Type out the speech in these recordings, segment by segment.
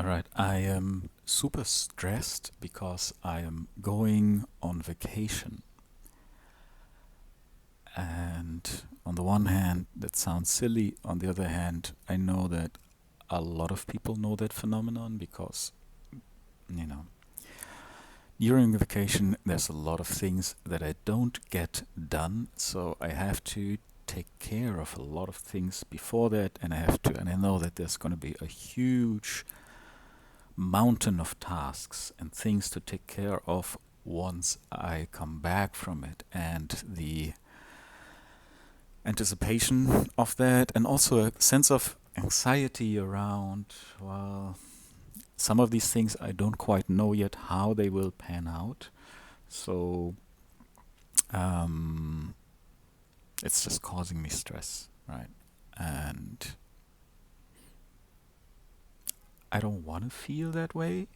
Alright, I am super stressed because I am going on vacation. And on the one hand, that sounds silly. On the other hand, I know that a lot of people know that phenomenon because, you know, during a vacation, there's a lot of things that I don't get done. So I have to take care of a lot of things before that. And I know that there's going to be a huge mountain of tasks and things to take care of once I come back from it, and the anticipation of that, and also a sense of anxiety around, well, some of these things I don't quite know yet how they will pan out. So um, it's just causing me stress, right? And I don't want to feel that way.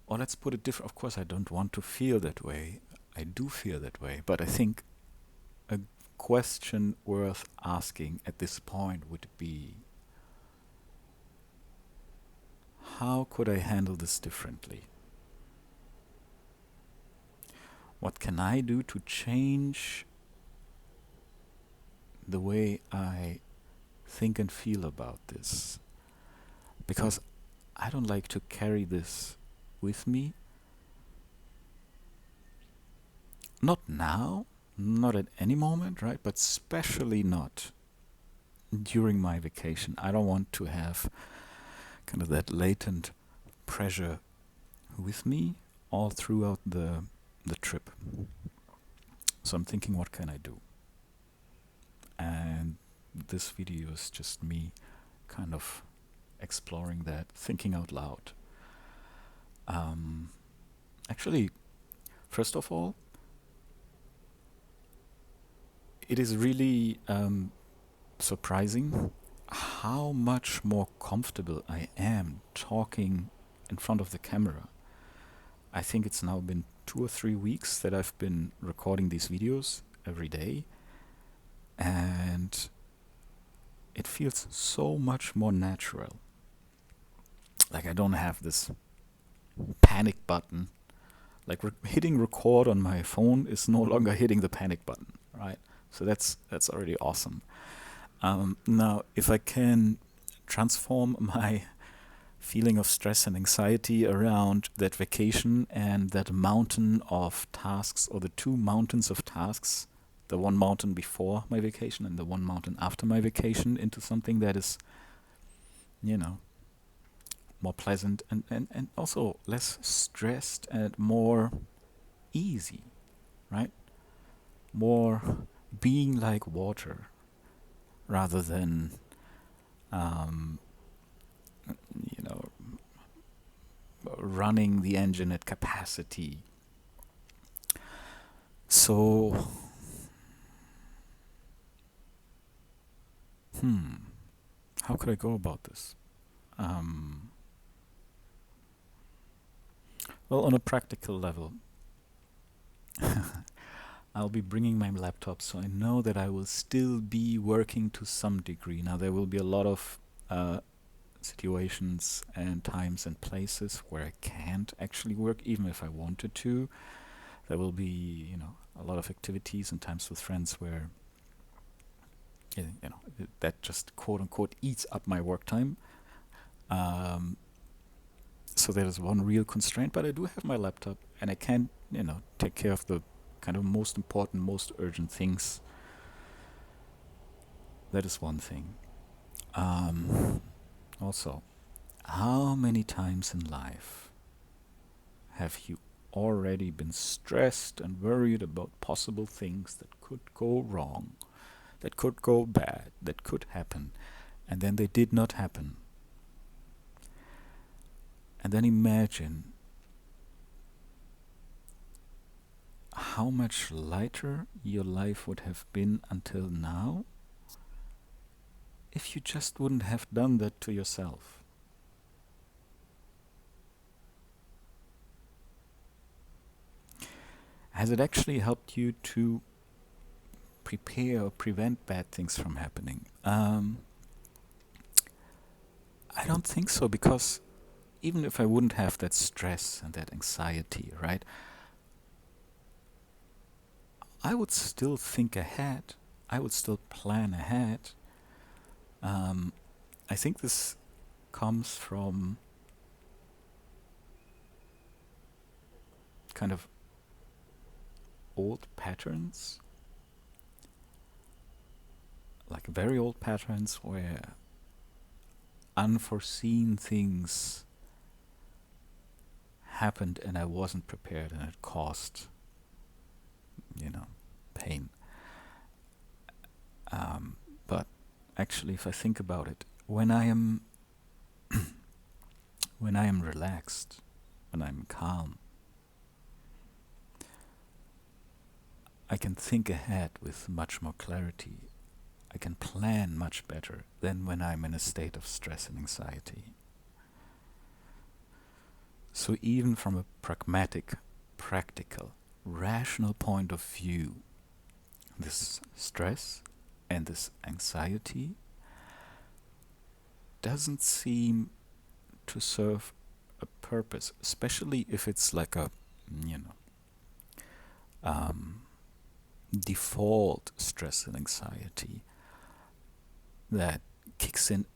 Or let's put it different. Of course, I don't want to feel that way. I do feel that way. But I think a question worth asking at this point would be, how could I handle this differently? What can I do to change the way I think and feel about this? Because I don't like to carry this with me. Not now, not at any moment, right? But especially not during my vacation. I don't want to have kind of that latent pressure with me all throughout the trip. So I'm thinking, what can I do? And this video is just me kind of exploring that, thinking out loud. Um, Actually, first of all, it is really surprising how much more comfortable I am talking in front of the camera. I think it's now been 2 or 3 weeks that I've been recording these videos every day, and it feels so much more natural. Like I don't have this panic button. Like hitting record on my phone is no longer hitting the panic button, right? So that's already awesome. Now, if I can transform my feeling of stress and anxiety around that vacation and that mountain of tasks, or the two mountains of tasks, the one mountain before my vacation and the one mountain after my vacation, into something that is, you know, more pleasant and also less stressed and more easy, right? More being like water rather than, um, you know, running the engine at capacity. So, how could I go about this? Well, on a practical level, I'll be bringing my laptop, so I know that I will still be working to some degree. Now, there will be a lot of situations and times and places where I can't actually work, even if I wanted to. There will be, a lot of activities and times with friends where, that just quote unquote eats up my work time. So there is one real constraint, but I do have my laptop and I can, take care of the kind of most important, most urgent things. That is one thing. Also, how many times in life have you already been stressed and worried about possible things that could go wrong, that could go bad, that could happen, and then they did not happen? And then imagine how much lighter your life would have been until now if you just wouldn't have done that to yourself. Has it actually helped you to prepare or prevent bad things from happening? I don't think so, because even if I wouldn't have that stress and that anxiety, right, I would still think ahead. I would still plan ahead. Um, I think this comes from kind of old patterns, like very old patterns where unforeseen things happened and I wasn't prepared, and it caused, you know, pain. But actually, if I think about it, when I am relaxed, when I'm calm, I can think ahead with much more clarity. I can plan much better than when I'm in a state of stress and anxiety. So even from a pragmatic, practical, rational point of view, this stress and this anxiety doesn't seem to serve a purpose, especially if it's like a, you know, um, default stress and anxiety that kicks in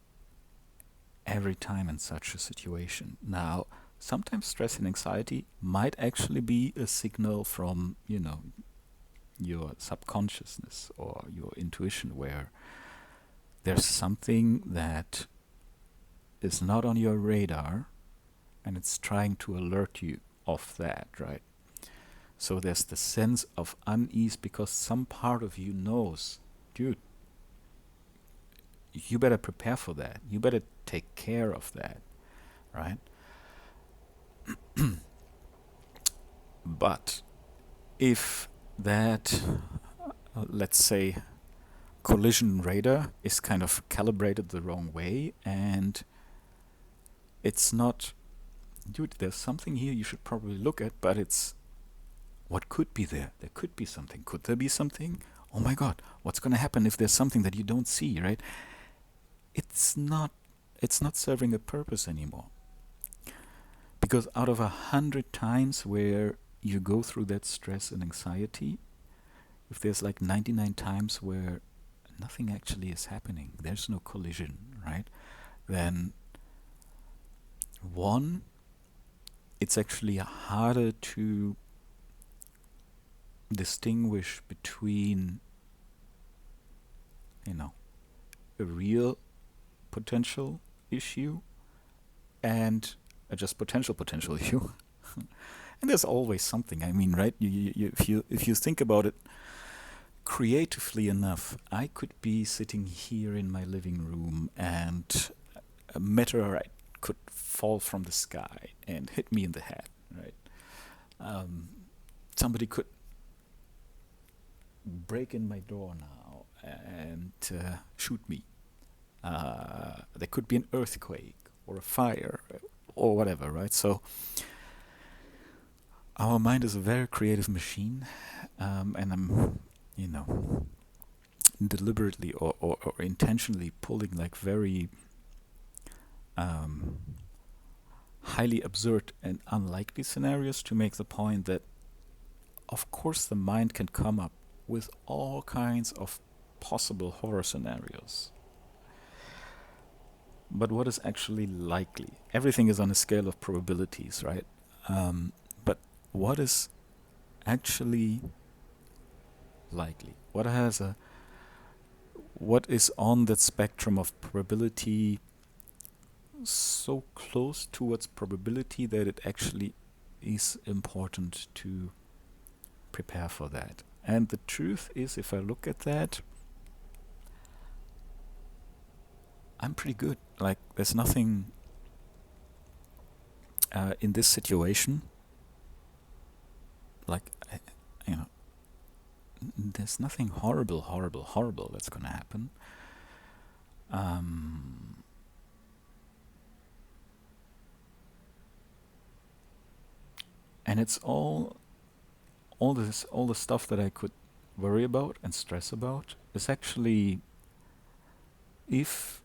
every time in such a situation. Now, sometimes stress and anxiety might actually be a signal from, your subconsciousness or your intuition, where there's something that is not on your radar and it's trying to alert you of that, right? So there's the sense of unease because some part of you knows, dude, you better prepare for that. You better take care of that, right? But if that, let's say, collision radar is kind of calibrated the wrong way, and it's not, dude, there's something here you should probably look at, but it's, what could be there? There could be something. Could there be something? Oh my God, what's going to happen if there's something that you don't see, right? It's not, it's not serving a purpose anymore. Because out of 100 times where you go through that stress and anxiety, if there's like 99 times where nothing actually is happening, there's no collision, right? Then one, it's actually harder to distinguish between, a real potential issue and a just potential issue. And there's always something. I mean, right? If you think about it creatively enough, I could be sitting here in my living room and a meteorite could fall from the sky and hit me in the head, right? Somebody could break in my door now and shoot me. There could be an earthquake or a fire or whatever, right? So our mind is a very creative machine, and I'm, deliberately or intentionally pulling like very highly absurd and unlikely scenarios to make the point that, of course, the mind can come up with all kinds of possible horror scenarios. But what is actually likely? Everything is on a scale of probabilities, right? But what is actually likely? What is on that spectrum of probability so close towards probability that it actually is important to prepare for that? And the truth is, if I look at that, I'm pretty good. Like, there's nothing in this situation, like, there's nothing horrible that's gonna happen. Um, and it's all the stuff that I could worry about and stress about is actually, if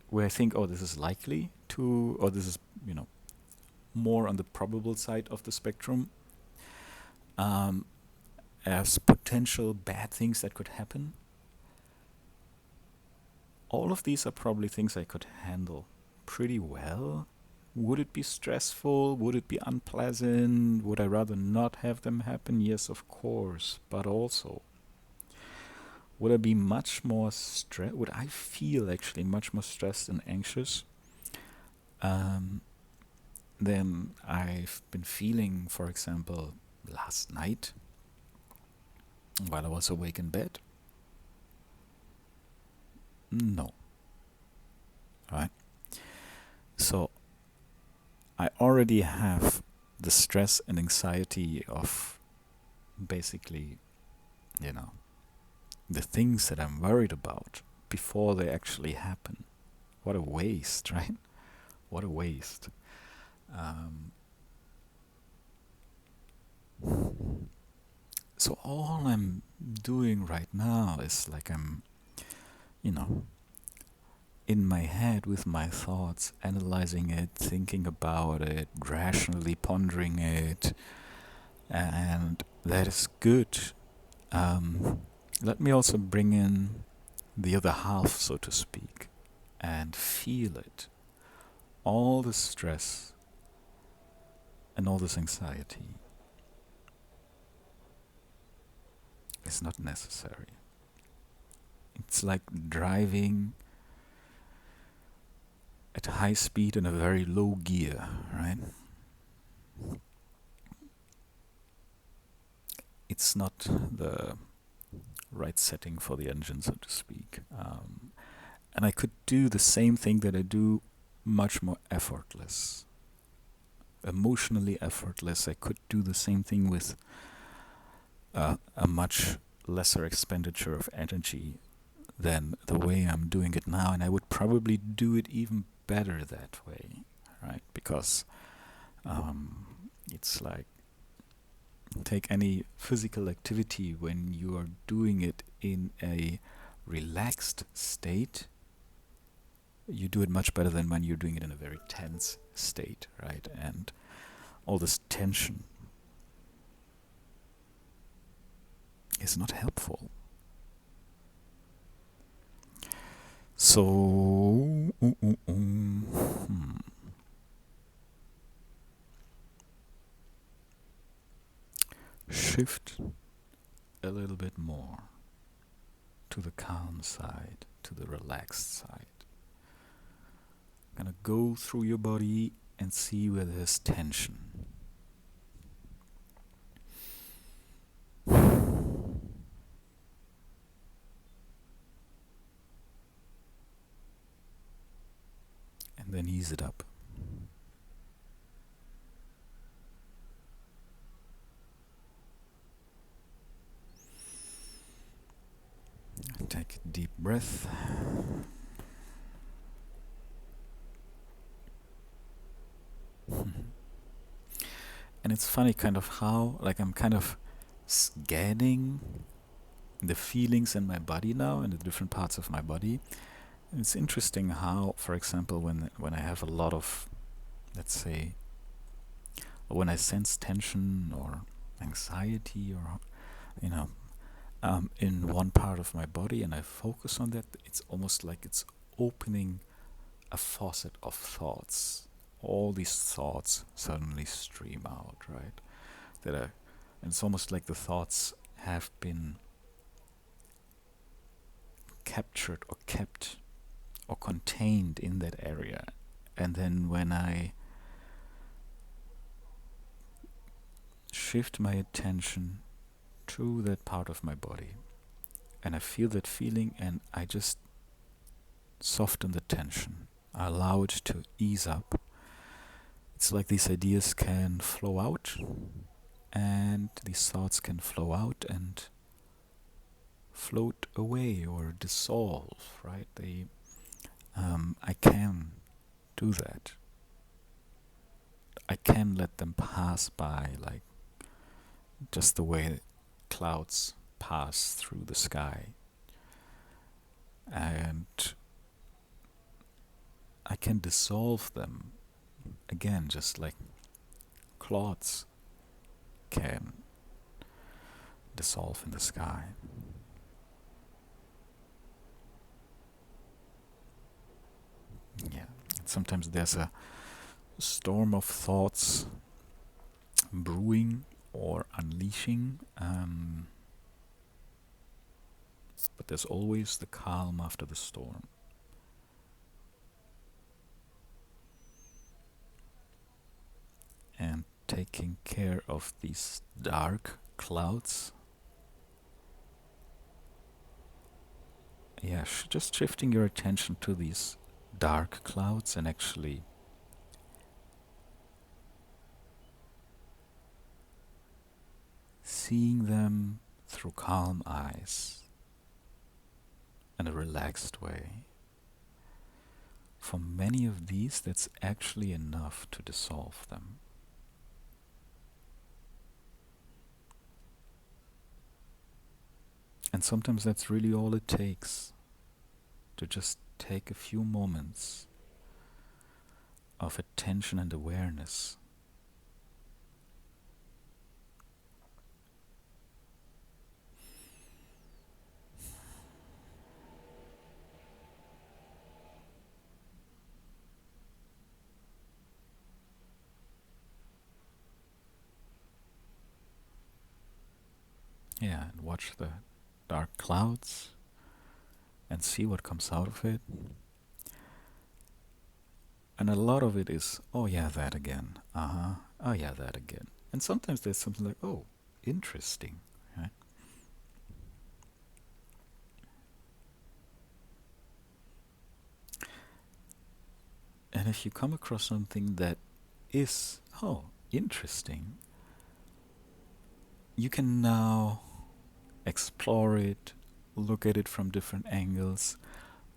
where I think, oh, this is likely to, or this is, more on the probable side of the spectrum, um, as potential bad things that could happen. All of these are probably things I could handle pretty well. Would it be stressful? Would it be unpleasant? Would I rather not have them happen? Yes, of course. But also, would I be much more stressed? Would I feel actually much more stressed and anxious um, than I've been feeling, for example, last night while I was awake in bed? No. Right? So I already have the stress and anxiety of basically, you know, the things that I'm worried about before they actually happen. What a waste, right? What a waste. Um, so all I'm doing right now is like I'm, you know, in my head with my thoughts, analyzing it, thinking about it, rationally pondering it, and that is good. Let me also bring in the other half, so to speak, and feel it. All the stress and all this anxiety is not necessary. It's like driving at high speed in a very low gear, right? It's not the right setting for the engine, so to speak. And I could do the same thing that I do much more effortless, emotionally effortless. I could do the same thing with a much lesser expenditure of energy than the way I'm doing it now, and I would probably do it even better that way, right? Because it's like, take any physical activity when you are doing it in a relaxed state, you do it much better than when you're doing it in a very tense state, right? And all this tension is not helpful. So, shift a little bit more to the calm side, to the relaxed side. Gonna go through your body and see where there's tension. And then ease it up. Take a deep breath. And it's funny kind of how, like, I'm kind of scanning the feelings in my body now, in the different parts of my body. And it's interesting how, for example, when I have a lot of, let's say, when I sense tension or anxiety or, you know, in one part of my body and I focus on that, it's almost like it's opening a faucet of thoughts. All these thoughts suddenly stream out, right? And it's almost like the thoughts have been captured or kept or contained in that area. And then when I shift my attention to that part of my body and I feel that feeling and I just soften the tension, I allow it to ease up. It's like these ideas can flow out and these thoughts can flow out and float away or dissolve, right? I can do that. I can let them pass by, like just the way clouds pass through the sky. And I can dissolve them again, just like clouds can dissolve in the sky. Yeah. Sometimes there's a storm of thoughts brewing or unleashing, but there's always the calm after the storm. And taking care of these dark clouds, yeah, just shifting your attention to these dark clouds and actually seeing them through calm eyes in a relaxed way. For many of these, that's actually enough to dissolve them. And sometimes that's really all it takes, to just take a few moments of attention and awareness. Yeah, and watch the dark clouds and see what comes out of it. And a lot of it is, oh yeah, that again. Uh-huh. Oh yeah, that again. And sometimes there's something like, oh, interesting, right? And if you come across something that is, oh, interesting, you can now explore it, look at it from different angles,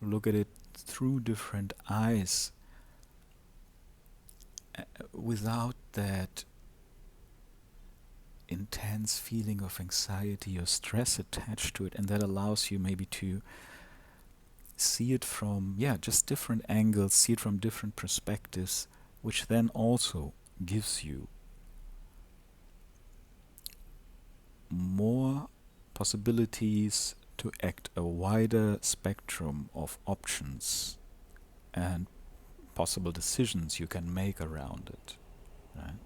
look at it through different eyes, without that intense feeling of anxiety or stress attached to it. And that allows you maybe to see it from, yeah, just different angles, see it from different perspectives, which then also gives you more possibilities to act a wider spectrum of options and possible decisions you can make around it, right?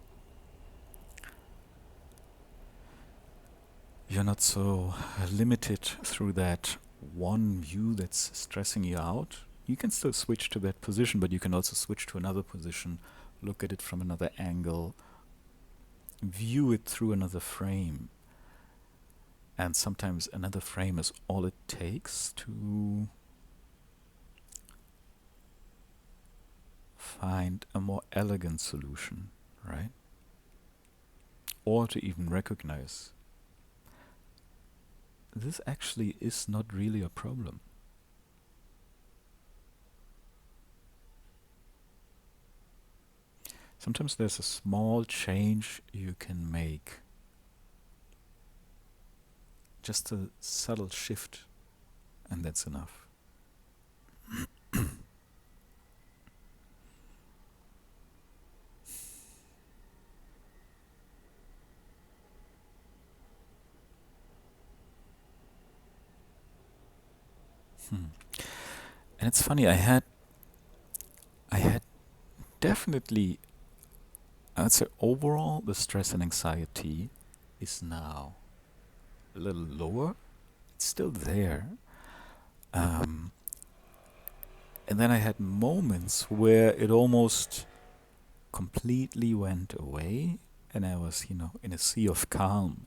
You're not so limited through that one view that's stressing you out. You can still switch to that position, but you can also switch to another position, look at it from another angle, view it through another frame. And sometimes another frame is all it takes to find a more elegant solution, right? Or to even recognize this actually is not really a problem. Sometimes there's a small change you can make, just a subtle shift, and that's enough. Hmm. And it's funny, I had definitely, I would say overall the stress and anxiety is now a little lower. It's still there. Um, and then I had moments where it almost completely went away and I was, in a sea of calm.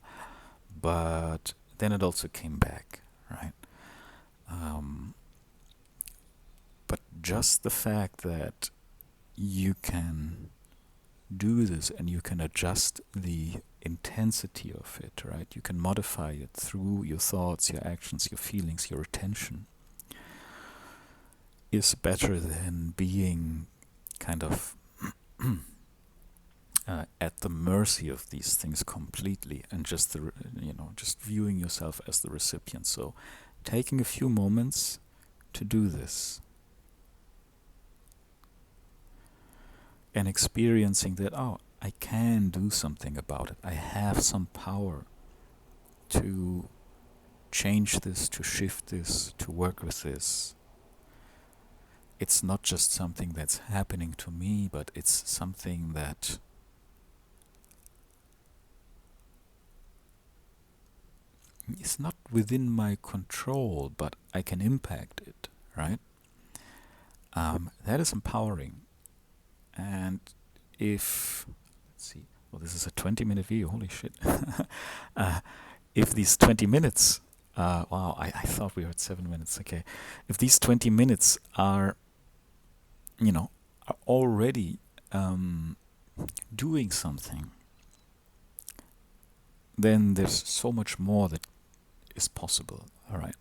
But then it also came back, right? Um, but just the fact that you can do this and you can adjust the intensity of it, right? You can modify it through your thoughts, your actions, your feelings, your attention, is better than being kind of at the mercy of these things completely and just just viewing yourself as the recipient. So taking a few moments to do this, and experiencing that, oh, I can do something about it. I have some power to change this, to shift this, to work with this. It's not just something that's happening to me, but it's something that is not within my control, but I can impact it, right? That is empowering. And if, let's see, well, this is a 20-minute video, holy shit. uh, if these 20 minutes, wow, I thought we were at 7 minutes, okay. If these 20 minutes are, are already doing something, then there's so much more that is possible, all right?